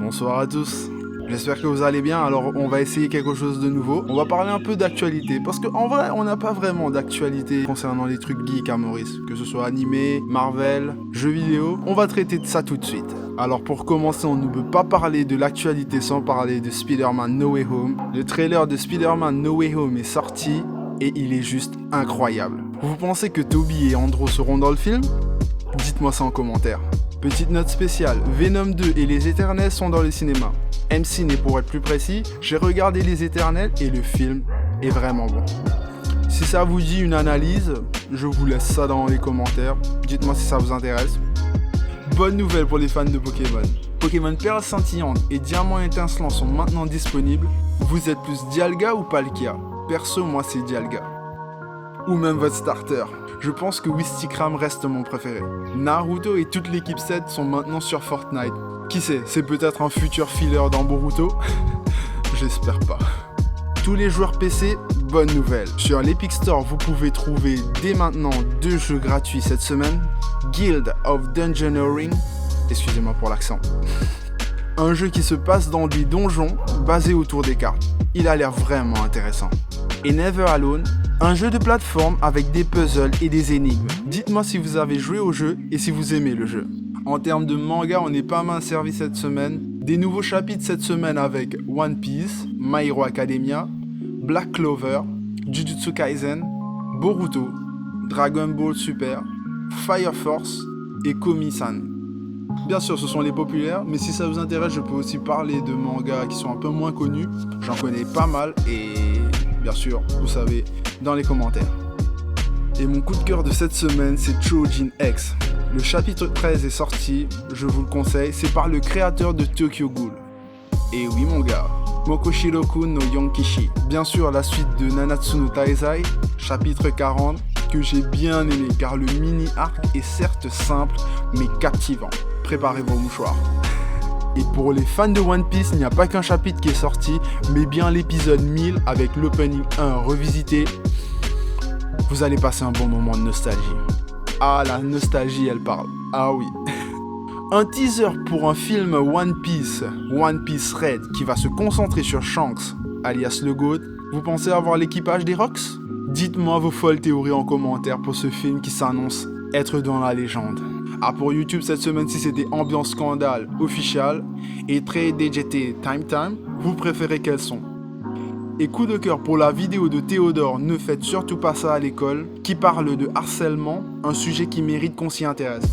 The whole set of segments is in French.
Bonsoir à tous. J'espère que vous allez bien, alors on va essayer quelque chose de nouveau. On va parler un peu d'actualité, parce qu'en vrai, on n'a pas vraiment d'actualité concernant les trucs geeks à Maurice. Que ce soit animé, Marvel, jeux vidéo, on va traiter de ça tout de suite. Alors pour commencer, on ne peut pas parler de l'actualité sans parler de Spider-Man No Way Home. Le trailer de Spider-Man No Way Home est sorti, et il est juste incroyable. Vous pensez que Tobey et Andrew seront dans le film ? Dites-moi ça en commentaire. Petite note spéciale, Venom 2 et Les Éternels sont dans le cinéma. M-Ciné pour être plus précis, j'ai regardé Les Éternels et le film est vraiment bon. Si ça vous dit une analyse, je vous laisse ça dans les commentaires. Dites-moi si ça vous intéresse. Bonne nouvelle pour les fans de Pokémon. Pokémon Perle Scintillante et Diamant Étincelant sont maintenant disponibles. Vous êtes plus Dialga ou Palkia ? Perso, moi c'est Dialga. Ou même votre starter. Je pense que Wistikram reste mon préféré. Naruto et toute l'équipe 7 sont maintenant sur Fortnite. Qui sait, c'est peut-être un futur filler dans Boruto ? J'espère pas. Tous les joueurs PC, bonne nouvelle. Sur l'Epic Store, vous pouvez trouver dès maintenant 2 jeux gratuits cette semaine. Guild of Dungeoneering, excusez-moi pour l'accent. Un jeu qui se passe dans des donjons basés autour des cartes. Il a l'air vraiment intéressant. Et Never Alone, un jeu de plateforme avec des puzzles et des énigmes. Dites-moi si vous avez joué au jeu et si vous aimez le jeu. En termes de manga, on est pas mal servi cette semaine. Des nouveaux chapitres cette semaine avec One Piece, My Hero Academia, Black Clover, Jujutsu Kaisen, Boruto, Dragon Ball Super, Fire Force et Komi-san. Bien sûr, ce sont les populaires, mais si ça vous intéresse, je peux aussi parler de mangas qui sont un peu moins connus. J'en connais pas mal et bien sûr, vous savez, dans les commentaires. Et mon coup de cœur de cette semaine, c'est Chojin X. Le chapitre 13 est sorti, je vous le conseille, c'est par le créateur de Tokyo Ghoul. Et oui mon gars, Mokoshiroku no Yonkishi. Bien sûr, la suite de Nanatsu no Taizai, chapitre 40, que j'ai bien aimé car le mini-arc est certes simple, mais captivant. Préparez vos mouchoirs. Et pour les fans de One Piece, il n'y a pas qu'un chapitre qui est sorti, mais bien l'épisode 1000 avec l'opening 1 revisité. Vous allez passer un bon moment de nostalgie. Ah, la nostalgie, elle parle. Ah oui. Un teaser pour un film One Piece Red, qui va se concentrer sur Shanks, alias le GOAT. Vous pensez avoir l'équipage des Rocks ? Dites-moi vos folles théories en commentaire pour ce film qui s'annonce être dans la légende. Ah, pour YouTube cette semaine-ci, c'était Ambiance Scandale official et Trade DJT Time. Vous préférez quels sont ? Et coup de cœur pour la vidéo de Théodore, ne faites surtout pas ça à l'école, qui parle de harcèlement, un sujet qui mérite qu'on s'y intéresse.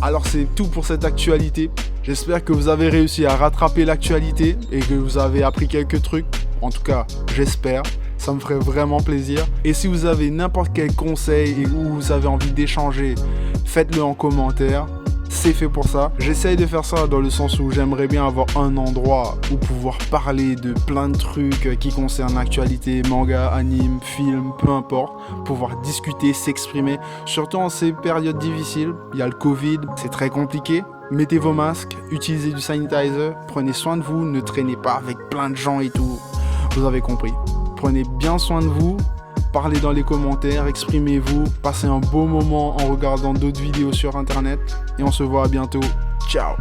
Alors c'est tout pour cette actualité. J'espère que vous avez réussi à rattraper l'actualité et que vous avez appris quelques trucs. En tout cas, j'espère. Ça me ferait vraiment plaisir. Et si vous avez n'importe quel conseil et où vous avez envie d'échanger, faites-le en commentaire. C'est fait pour ça. J'essaye de faire ça dans le sens où j'aimerais bien avoir un endroit où pouvoir parler de plein de trucs qui concernent l'actualité, manga, anime, film, peu importe. Pouvoir discuter, s'exprimer. Surtout en ces périodes difficiles. Il y a le Covid, c'est très compliqué. Mettez vos masques, utilisez du sanitizer, prenez soin de vous, ne traînez pas avec plein de gens et tout. Vous avez compris. Prenez bien soin de vous. Parlez dans les commentaires, exprimez-vous, passez un beau moment en regardant d'autres vidéos sur internet et on se voit à bientôt. Ciao!